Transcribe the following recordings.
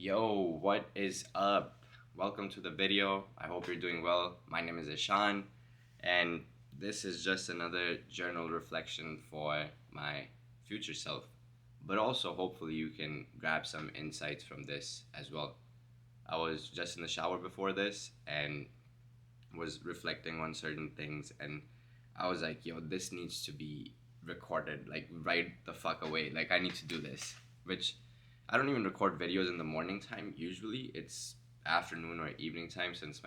Yo, what is up? Welcome to the video. I hope you're doing well. My name is Ishaan, and this is just another journal reflection for my future self. But also, hopefully, you can grab some insights from this as well. I was just in the shower before this and was reflecting on certain things, and I was like, yo, this needs to be recorded, like, right the fuck away. Like, I need to do this, which I don't even record videos in the morning time. Usually it's afternoon or evening time since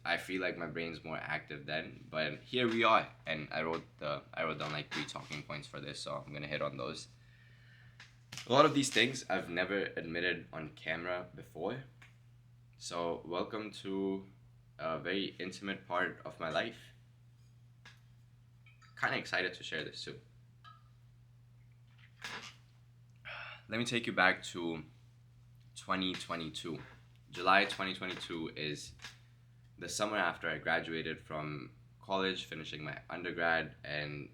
I feel like my brain's more active then. But here we are, and I wrote down like three talking points for this, so I'm gonna hit on those. A lot of these things I've never admitted on camera before. So welcome to a very intimate part of my life. Kind of excited to share this too. Let me take you back to 2022. July 2022 is the summer after I graduated from college, finishing my undergrad, and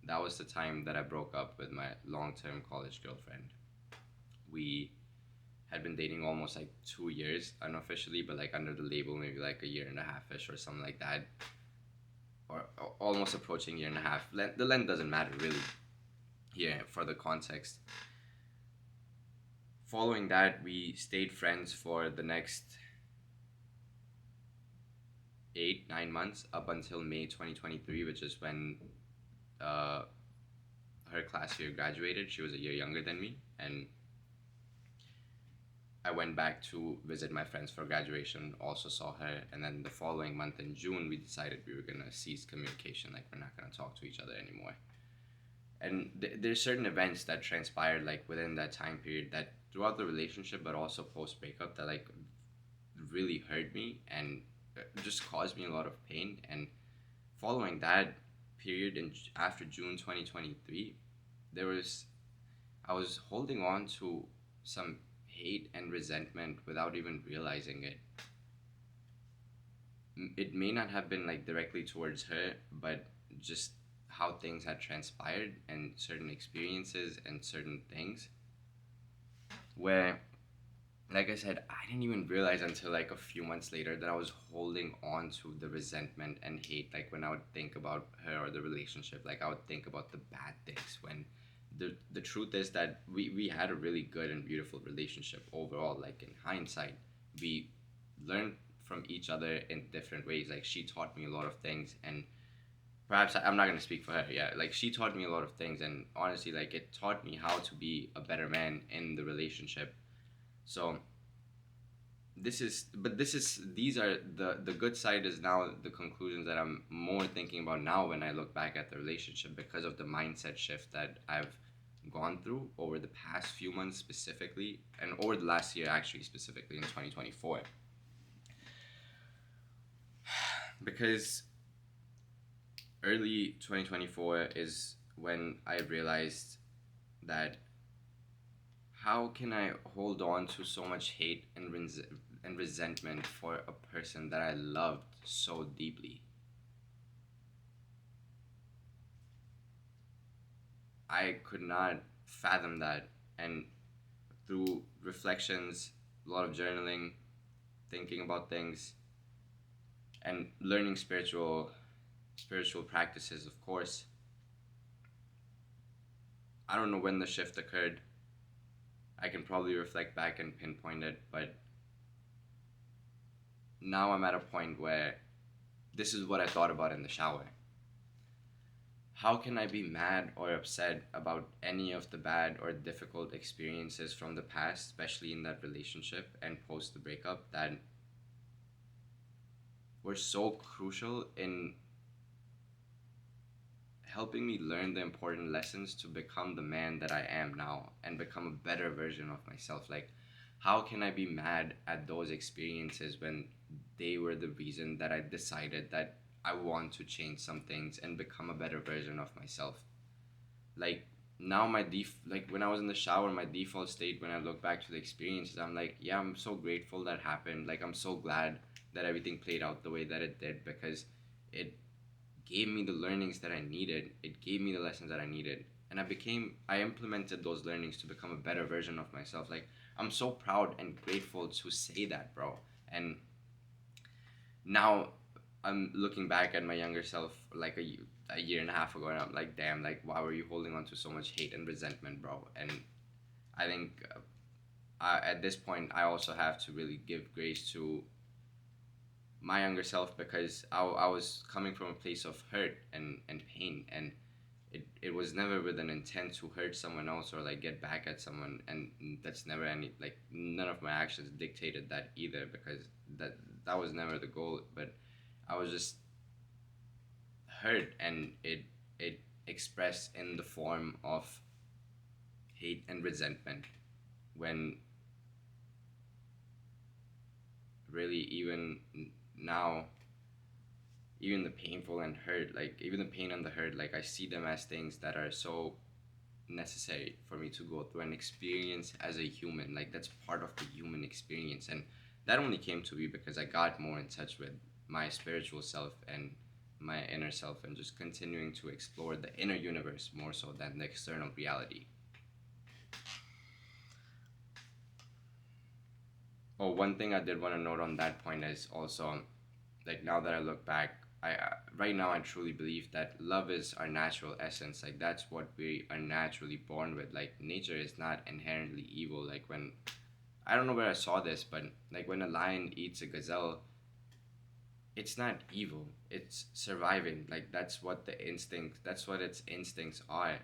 that was the time that I broke up with my long term college girlfriend. We had been dating almost like 2 years unofficially, but like under the label, maybe like a year and a half ish or something like that, or almost approaching a year and a half. The length doesn't matter really here for the context. Following that, we stayed friends for the next 8, 9 months up until May 2023, which is when uh, her class year graduated. She was a year younger than me, and I went back to visit my friends for graduation, also saw her, and then the following month in June, we decided we were gonna cease communication, like we're not gonna talk to each other anymore. And there's certain events that transpired like within that time period that throughout the relationship, but also post breakup, that like really hurt me and just caused me a lot of pain. And following that period, in after June 2023, there was I was holding on to some hate and resentment without even realizing it. It may not have been like directly towards her, but just how things had transpired and certain experiences and certain things where, like I said, I didn't even realize until like a few months later that I was holding on to the resentment and hate. Like when I would think about her or the relationship, like I would think about the bad things, when the truth is that we had a really good and beautiful relationship overall. Like in hindsight, we learned from each other in different ways. Like she taught me a lot of things, and perhaps I'm not gonna speak for her. Yeah, like she taught me a lot of things, and honestly, like it taught me how to be a better man in the relationship. So these are the good side is now the conclusions that I'm more thinking about now when I look back at the relationship, because of the mindset shift that I've gone through over the past few months specifically, and over the last year actually, specifically in 2024. Because early 2024 is when I realized that how can I hold on to so much hate and resentment for a person that I loved so deeply? I could not fathom that. And through reflections, a lot of journaling, thinking about things, and learning spiritual practices, of course, I don't know when the shift occurred. I can probably reflect back and pinpoint it, but now I'm at a point where this is what I thought about in the shower. How can I be mad or upset about any of the bad or difficult experiences from the past, especially in that relationship and post the breakup, that were so crucial in helping me learn the important lessons to become the man that I am now and become a better version of myself? Like, how can I be mad at those experiences when they were the reason that I decided that I want to change some things and become a better version of myself? Like now like when I was in the shower, my default state when I look back to the experiences, I'm like, yeah, I'm so grateful that happened. Like I'm so glad that everything played out the way that it did, because it gave me the learnings that I needed. It gave me the lessons that I needed. And I implemented those learnings to become a better version of myself. Like I'm so proud and grateful to say that, bro. And now I'm looking back at my younger self like a year and a half ago, and I'm like, damn, like why were you holding on to so much hate and resentment, bro? And I think at this point I also have to really give grace to my younger self, because I was coming from a place of hurt and pain, and it was never with an intent to hurt someone else or like get back at someone, and that's never any, like none of my actions dictated that either, because that was never the goal. But I was just hurt, and it expressed in the form of hate and resentment, when really even now, even the painful and hurt, like even the pain and the hurt, like I see them as things that are so necessary for me to go through and experience as a human. Like that's part of the human experience, and that only came to be because I got more in touch with my spiritual self and my inner self, and just continuing to explore the inner universe more so than the external reality. Oh, one thing I did want to note on that point is also, like now that I look back, I right now I truly believe that love is our natural essence. Like that's what we are naturally born with. Like nature is not inherently evil. Like when, I don't know where I saw this, but like when a lion eats a gazelle, it's not evil. It's surviving. Like that's what the instinct. That's what its instincts are.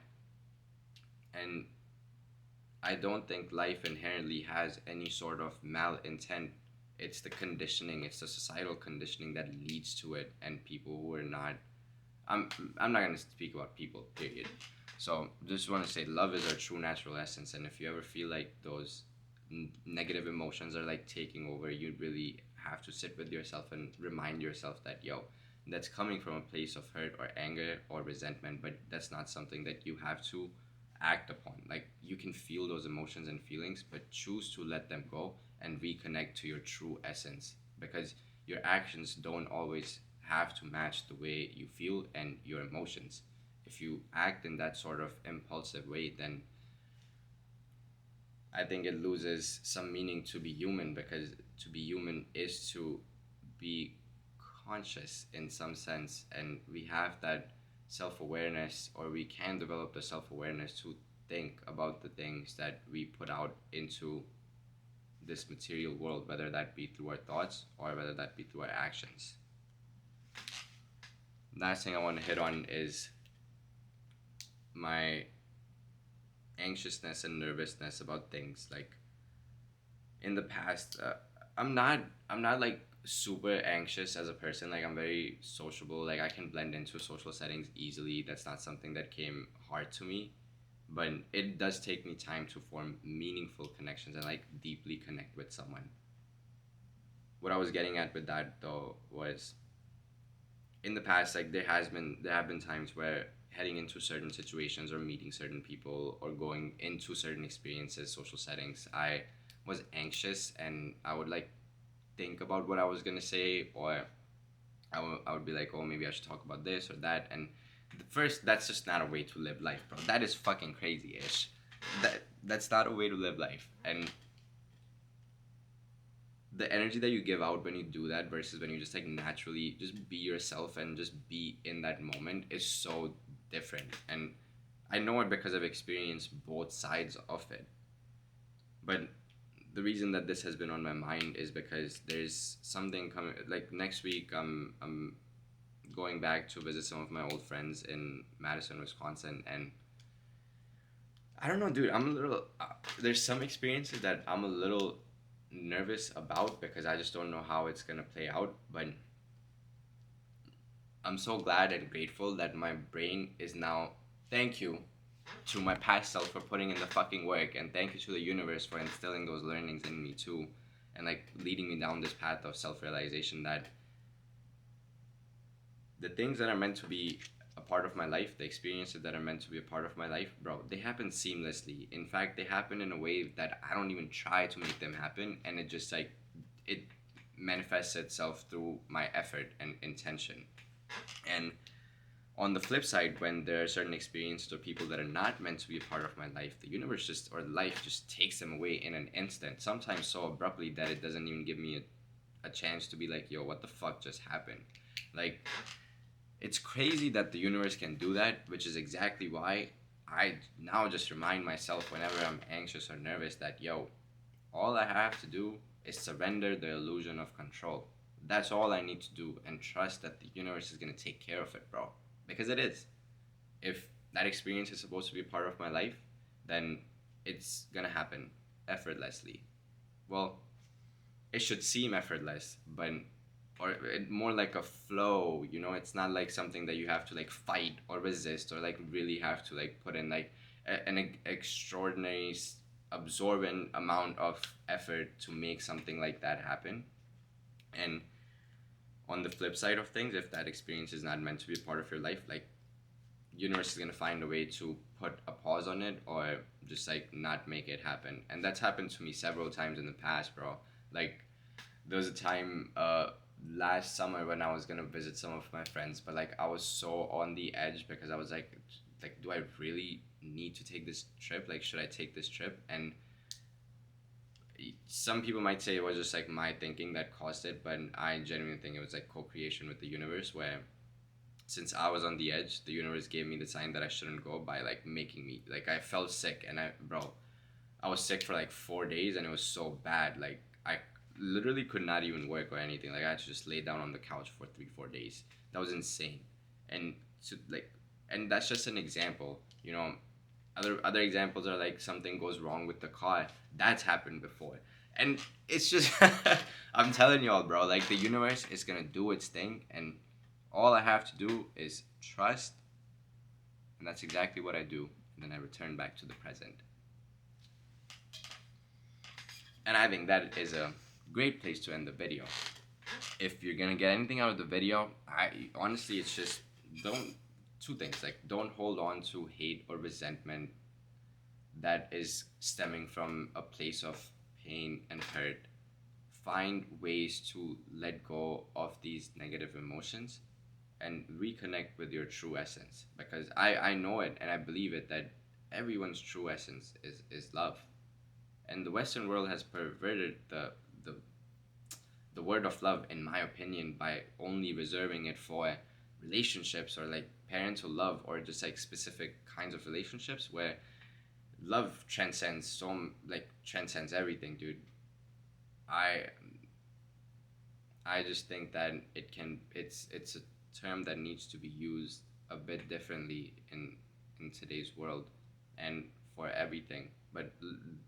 And I don't think life inherently has any sort of malintent. It's the conditioning, it's the societal conditioning that leads to it, and people who are not. I'm I'm not gonna speak about people, period. So just want to say, love is our true natural essence, and if you ever feel like those negative emotions are like taking over, you really have to sit with yourself and remind yourself that yo, that's coming from a place of hurt or anger or resentment, but that's not something that you have to act upon. Like you can feel those emotions and feelings, but choose to let them go and reconnect to your true essence, because your actions don't always have to match the way you feel and your emotions. If you act in that sort of impulsive way, then I think it loses some meaning to be human, because to be human is to be conscious in some sense, and we have that self awareness, or we can develop the self awareness to think about the things that we put out into this material world, whether that be through our thoughts or whether that be through our actions. Last thing I want to hit on is my anxiousness and nervousness about things. Like in the past, I'm not like super anxious as a person. Like I'm very sociable. Like I can blend into social settings easily. That's not something that came hard to me, but it does take me time to form meaningful connections and like deeply connect with someone. What I was getting at with that though was, in the past, like there have been times where heading into certain situations or meeting certain people or going into certain experiences, social settings, I was anxious, and I would like think about what I was gonna say, or I would be like, oh, maybe I should talk about this or that. And first, that's just not a way to live life, bro. That is fucking crazy ish. That's not a way to live life. And the energy that you give out when you do that versus when you just like naturally just be yourself and just be in that moment is so different. And I know it because I've experienced both sides of it. But the reason that this has been on my mind is because there's something coming, like next week I'm going back to visit some of my old friends in Madison, Wisconsin, and I don't know, dude. I'm a little. There's some experiences that I'm a little nervous about because I just don't know how it's gonna play out. But I'm so glad and grateful that my brain is now. Thank you to my past self for putting in the fucking work, and thank you to the universe for instilling those learnings in me too, and like leading me down this path of self-realization that the things that are meant to be a part of my life, the experiences that are meant to be a part of my life, bro, they happen seamlessly. In fact, they happen in a way that I don't even try to make them happen, and it just like it manifests itself through my effort and intention. And On the flip side, when there are certain experiences or people that are not meant to be a part of my life, the universe just, or life just takes them away in an instant, sometimes so abruptly that it doesn't even give me a chance to be like, yo, what the fuck just happened? Like, it's crazy that the universe can do that, which is exactly why I now just remind myself whenever I'm anxious or nervous that, yo, all I have to do is surrender the illusion of control. That's all I need to do, and trust that the universe is going to take care of it, bro. Because it is. If that experience is supposed to be a part of my life, then it's going to happen effortlessly. Well, it should seem effortless, but or more like a flow, it's not like something that you have to like fight or resist or like really have to like put in like an extraordinary absorbent amount of effort to make something like that happen. And on the flip side of things, if that experience is not meant to be a part of your life, like, universe is going to find a way to put a pause on it or just like not make it happen. And that's happened to me several times in the past, bro. Like, there was a time last summer when I was gonna visit some of my friends, but like I was so on the edge because I was like, do I really need to take this trip? Like, should I take this trip? And some people might say it was just like my thinking that caused it, but I genuinely think it was like co-creation with the universe, where since I was on the edge, the universe gave me the sign that I shouldn't go by like making me, like, I felt sick, and I was sick for like 4 days, and it was so bad. Like, I literally could not even work or anything. Like, I had to just lay down on the couch for 3 4 days. That was insane. And and that's just an example. Other examples are like something goes wrong with the car. That's happened before. And it's just I'm telling y'all, bro, like, the universe is gonna do its thing, and all I have to do is trust, and that's exactly what I do. And then I return back to the present. And I think that is a great place to end the video. If you're gonna get anything out of the video, I honestly, it's just two things. Like, don't hold on to hate or resentment that is stemming from a place of pain and hurt. Find ways to let go of these negative emotions and reconnect with your true essence, because I know it and I believe it, that everyone's true essence is love. And the Western world has perverted the word of love, in my opinion, by only reserving it for relationships or like parental love or just like specific kinds of relationships, where love transcends everything, dude. I i just think that it's a term that needs to be used a bit differently in today's world and for everything, but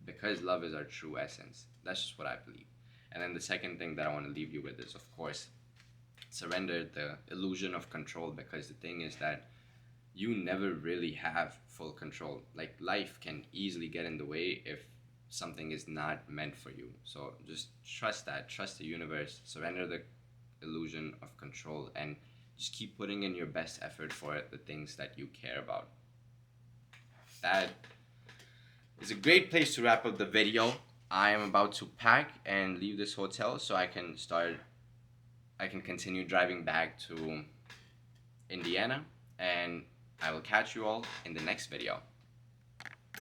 because love is our true essence. That's just what I believe. And then the second thing that I want to leave you with is, of course, surrender the illusion of control, because the thing is that you never really have full control. Like, life can easily get in the way if something is not meant for you. So just trust the universe, surrender the illusion of control, and just keep putting in your best effort for the things that you care about. That is a great place to wrap up the video. I am about to pack and leave this hotel so I can continue driving back to Indiana, and I will catch you all in the next video.